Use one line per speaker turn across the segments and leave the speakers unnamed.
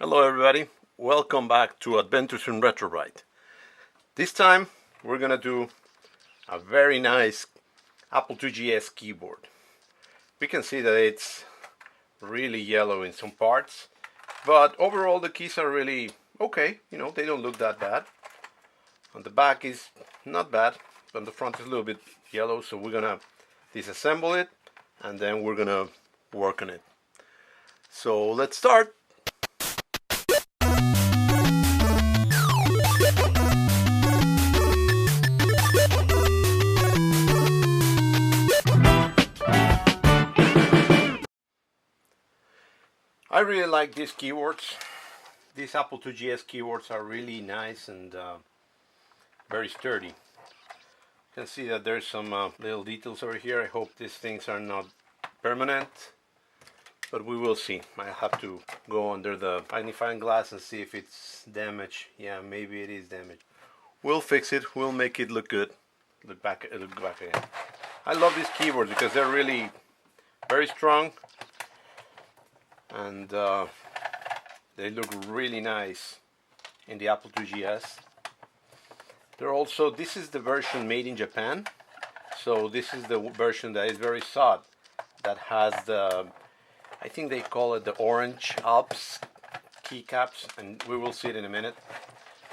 Hello everybody, welcome back to Adventures in Retrowrite. This time we're gonna do a very nice Apple IIgs keyboard. We can see that it's really yellow in some parts, but overall the keys are really okay, they don't look that bad. On the back is not bad, but on the front is a little bit yellow, so we're gonna disassemble it and then we're gonna work on it. So let's start. I really like these keyboards. These Apple IIgs keyboards are really nice and very sturdy. You can see that there's some little details over here. I hope these things are not permanent, but we will see. I have to go under the magnifying glass and see if it's damaged. Yeah, maybe it is damaged. We'll fix it. We'll make it look good. Look back again. I love these keyboards because they're really very strong and they look really nice in the Apple IIgs. They're also, this is the version made in Japan, so this is the version that is very soft, that has the, I think they call it the Orange Alps keycaps, and we will see it in a minute.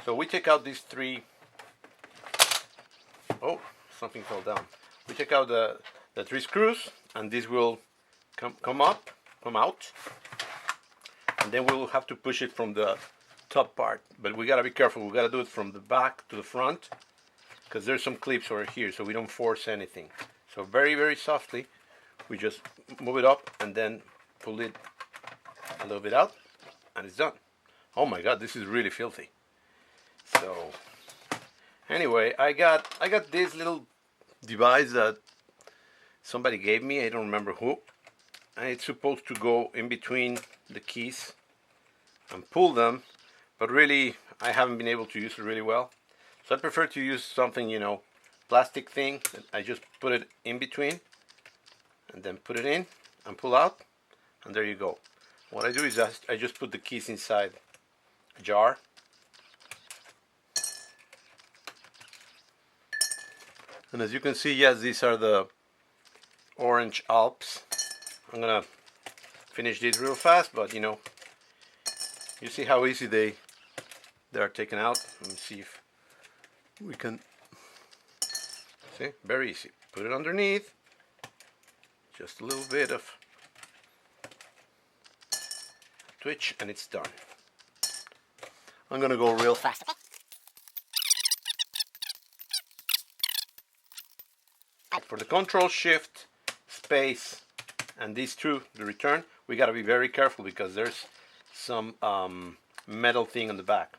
So we take out these three, oh, something fell down. We take out the three screws, and this will come out, and then we will have to push it from the top part, but we gotta be careful. We gotta do it from the back to the front because there's some clips over here, so we don't force anything. So very, very softly we just move it up and then pull it a little bit out, and it's done. Oh my god, this is really filthy. So anyway, I got this little device that somebody gave me, I don't remember who, and it's supposed to go in between the keys and pull them, but really I haven't been able to use it really well. So I prefer to use something, plastic thing that I just put it in between and then put it in and pull out, and there you go. What I do is I just put the keys inside a jar, and as you can see, yes, these are the Orange Alps. I'm gonna finish this real fast, but you see how easy they are taken out. Let me see if we can see. Very easy. Put it underneath. Just a little bit of twitch and it's done. I'm gonna go real fast. For the control, shift, space, and these two, the return, we gotta be very careful because there's some metal thing on the back.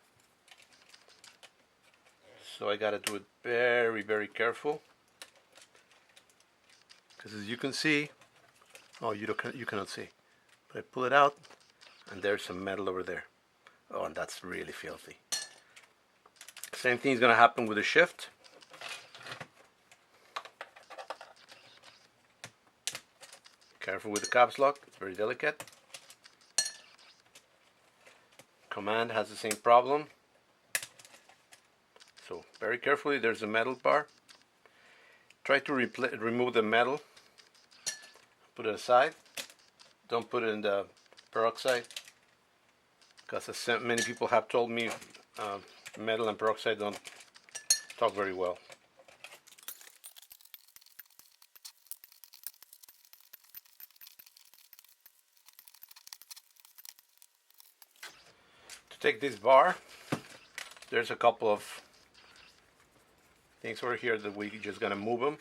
So I gotta do it very, very careful, because as you can see, oh, you cannot see, but I pull it out and there's some metal over there. Oh, and that's really filthy. Same thing is gonna happen with the shift. Careful with the caps lock, it's very delicate. Command has the same problem. So very carefully, there's a metal bar. Try to remove the metal. Put it aside. Don't put it in the peroxide, because as many people have told me, metal and peroxide don't talk very well. To take this bar, there's a couple of things over here that we're just gonna move them.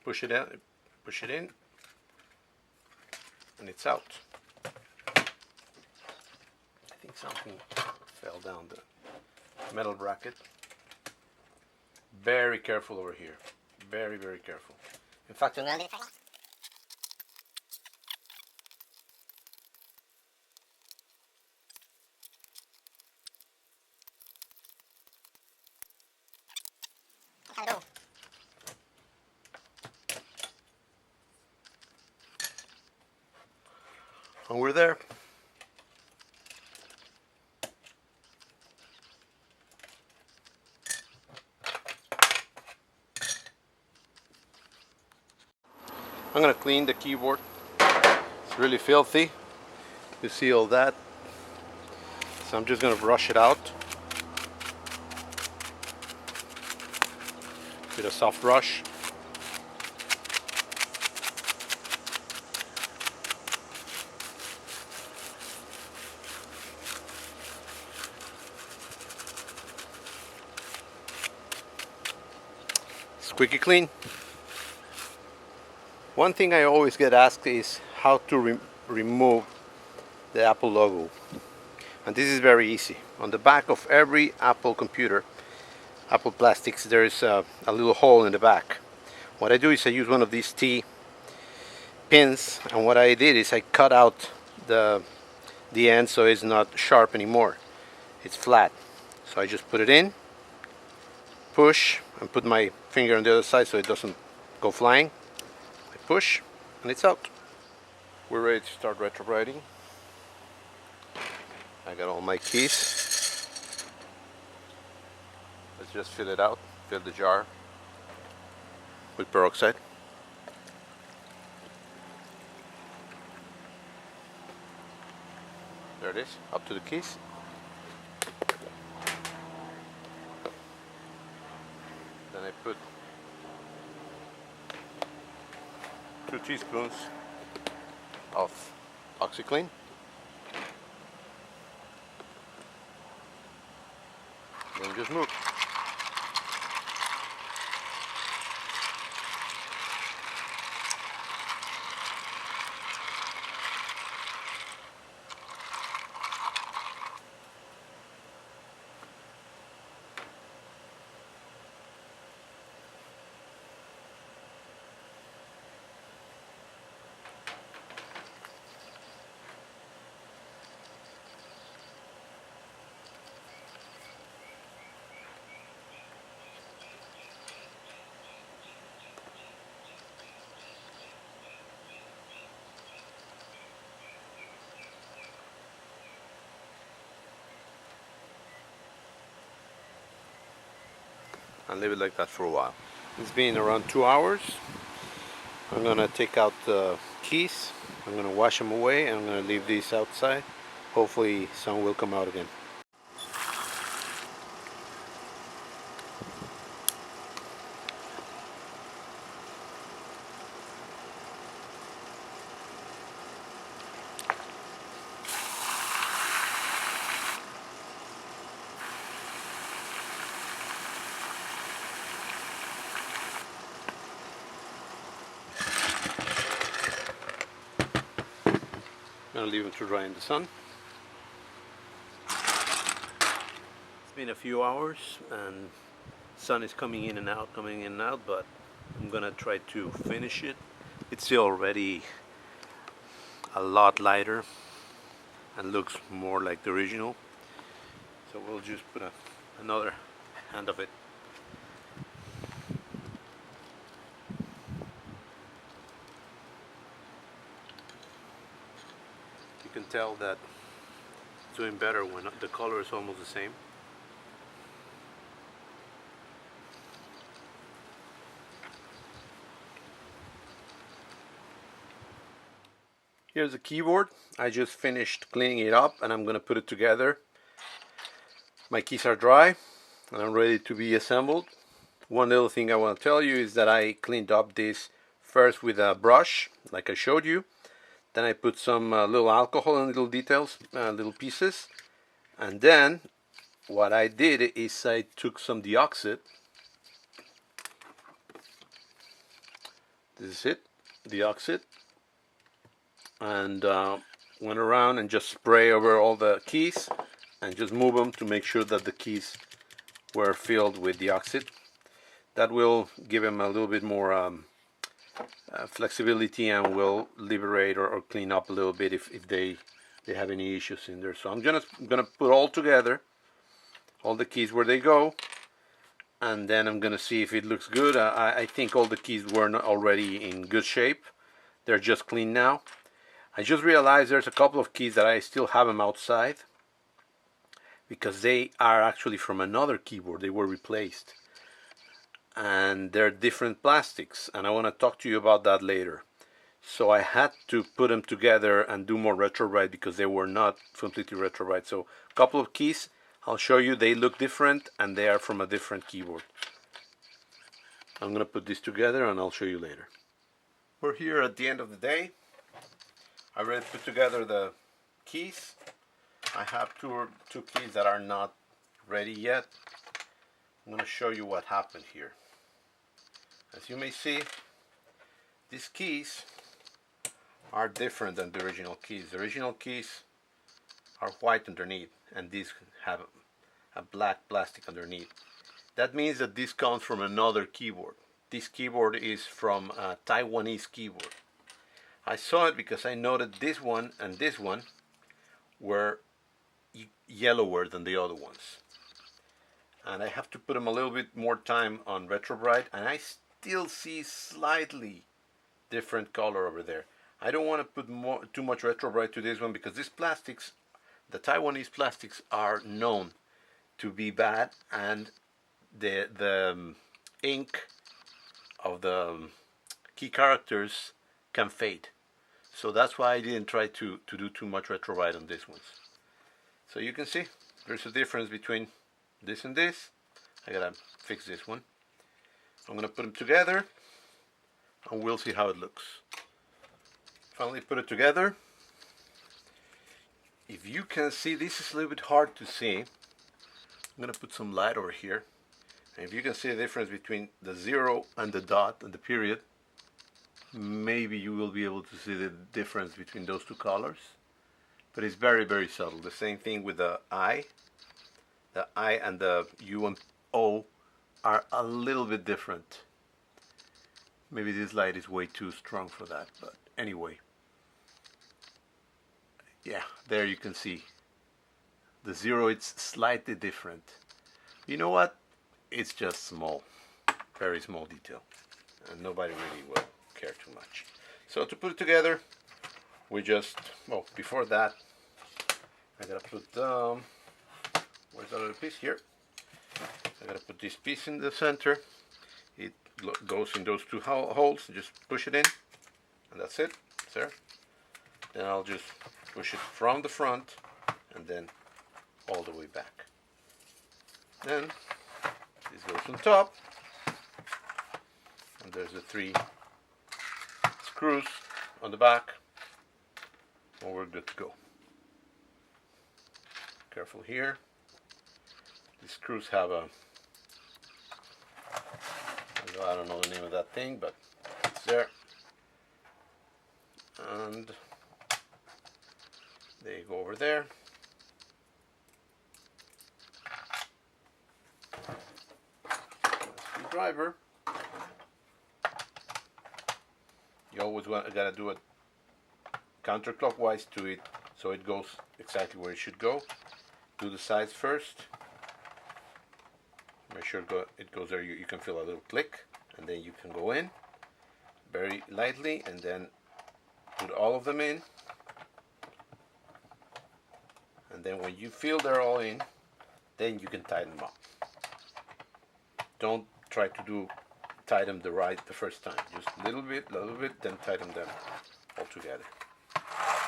Push it in, and it's out. I think something fell down the metal bracket. Very careful over here. Very, very careful. In fact, and we're there. I'm gonna clean the keyboard. It's really filthy. You see all that. So I'm just gonna brush it out with a soft brush. Squeaky clean. One thing I always get asked is how to remove the Apple logo. And this is very easy. On the back of every Apple computer, Apple plastics, there is a little hole in the back. What I do is I use one of these T pins, and what I did is I cut out the end so it's not sharp anymore. It's flat. So I just put it in, push, and put my finger on the other side so it doesn't go flying. I push, and it's out. We're ready to start retrowriting. I got all my keys. Let's just fill it out, fill the jar with peroxide. There it is, up to the keys. Then I put 2 teaspoons of OxiClean. Then just move. And leave it like that for a while. It's been around 2 hours. I'm gonna take out the keys, I'm gonna wash them away, and I'm gonna leave these outside. Hopefully some will come out again. I'm gonna leave them to dry in the sun. It's been a few hours and sun is coming in and out, but I'm gonna try to finish it. It's already a lot lighter and looks more like the original. So we'll just put another hand of it. You can tell that it's doing better when the color is almost the same. Here's the keyboard. I just finished cleaning it up and I'm gonna put it together. My keys are dry and I'm ready to be assembled. One little thing I want to tell you is that I cleaned up this first with a brush, like I showed you. Then I put some little alcohol and little details, little pieces. And then what I did is I took some Deoxit. This is it, Deoxit. And went around and just spray over all the keys and just move them to make sure that the keys were filled with Deoxit. That will give them a little bit more flexibility and will liberate or clean up a little bit if they have any issues in there. So I'm gonna put all together, all the keys where they go, and then I'm gonna see if it looks good. I think all the keys were already in good shape. They're just clean now. I just realized there's a couple of keys that I still have them outside because they are actually from another keyboard. They were replaced and they're different plastics, and I want to talk to you about that later. So I had to put them together and do more retrowrite because they were not completely retrowrite. So a couple of keys, I'll show you, they look different and they are from a different keyboard. I'm going to put this together and I'll show you later. We're here at the end of the day. I already put together the keys. I have two keys that are not ready yet. I'm going to show you what happened here. As you may see, these keys are different than the original keys. The original keys are white underneath and these have a black plastic underneath. That means that this comes from another keyboard. This keyboard is from a Taiwanese keyboard. I saw it because I noted this one and this one were yellower than the other ones. And I have to put them a little bit more time on retrowrite, and I still see slightly different color over there. I don't want to put too much retrowrite to this one because these plastics, the Taiwanese plastics, are known to be bad, and the ink of the key characters can fade. So that's why I didn't try to do too much retrowrite on these ones. So you can see there's a difference between this and this. I gotta fix this one. I'm gonna put them together and we'll see how it looks. Finally put it together. If you can see, this is a little bit hard to see. I'm gonna put some light over here. And if you can see the difference between the 0 and the dot and the period, maybe you will be able to see the difference between those two colors. But it's very, very subtle. The same thing with the I. The I and the U and O are a little bit different. Maybe this light is way too strong for that, but anyway. Yeah, there you can see. The 0, it's slightly different. You know what? It's just small, very small detail, and nobody really will care too much. So to put it together, we just, well, before that, I gotta put, where's the other piece? Here. I gotta put this piece in the center. It goes in those two holes, just push it in, and that's it, it's there. Then I'll just push it from the front, and then all the way back. Then, this goes on top, and there's the 3 screws on the back, and we're good to go. Careful here. These screws have a, I don't know the name of that thing, but it's there. And they go over there. Screwdriver. You always gotta do it counterclockwise to it, so it goes exactly where it should go. Do the sides first. Make sure it goes there. You can feel a little click, and then you can go in very lightly, and then put all of them in. And then when you feel they're all in, then you can tighten them up. Don't try to tighten them the first time. Just a little bit, then tighten them all together.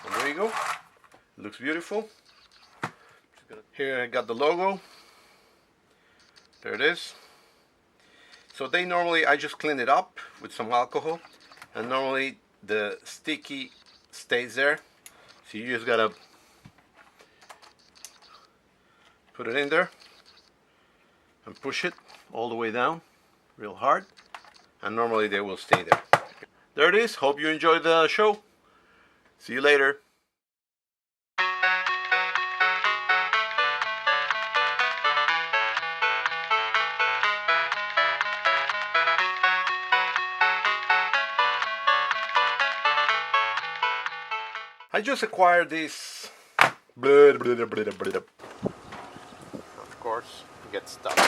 And there you go. It looks beautiful. Here I got the logo. There it is. So I just clean it up with some alcohol, and normally the sticky stays there. So you just gotta put it in there and push it all the way down real hard, and normally they will stay there. There it is. Hope you enjoyed the show. See you later. I just acquired this. Of course, get stuck.